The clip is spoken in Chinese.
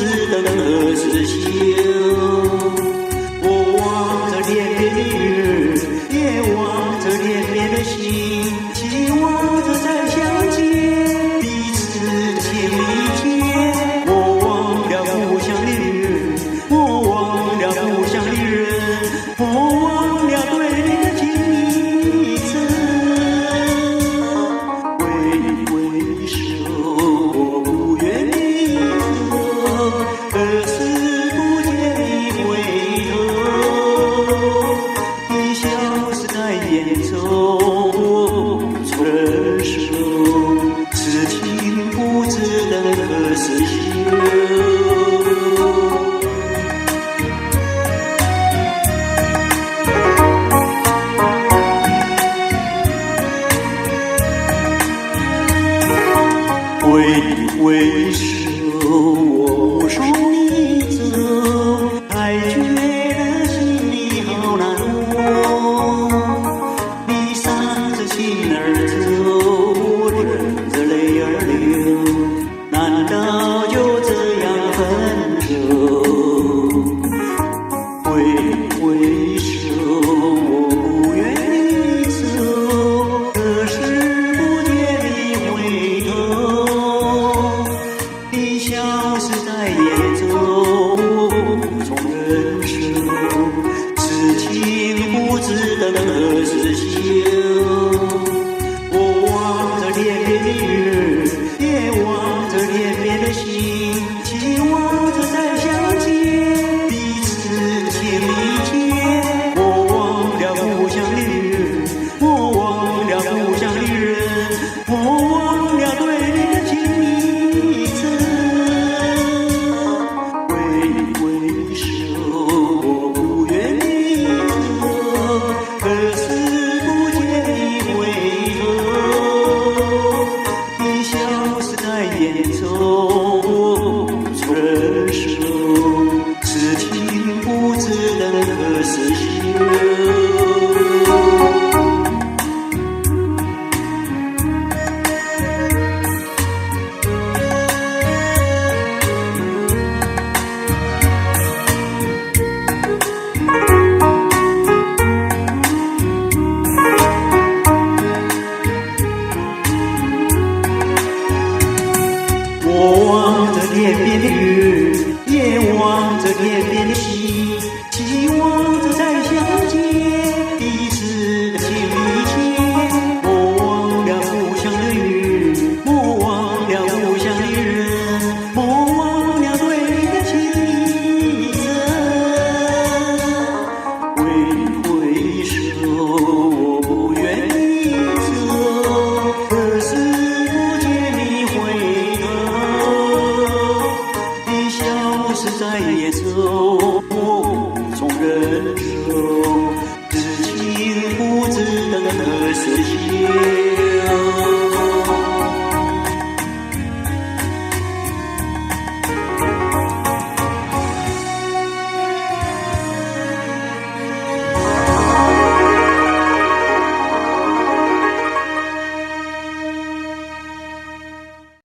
知灯何时休？我望着天边的日，也望着天边的星，期望着再相见，彼此千里间。我忘了故乡的日，我忘了故乡的人，我忘了对你的情意真。挥手，我不愿你走，可是不见你回头，你消失在眼中，从人手，此情不知灯何时休。挥手，我送你走，还觉得心里好难过。你捎着情儿走，我忍着泪儿流，难道就这样分手？挥手，我不愿你走，可是不见你回头，你消失在眼中，从人手，此情不知灯何时休。我望着天边的日，也望着天边的星，期望着再相见，彼此千里间。我忘了故乡的日，我忘了故乡的人，我忘了对你的情意真。挥手，我不愿你走，可是不见你回头，你消失在眼中，从人手，此情不知灯何时休。我望着天边的日，也望着天边的星，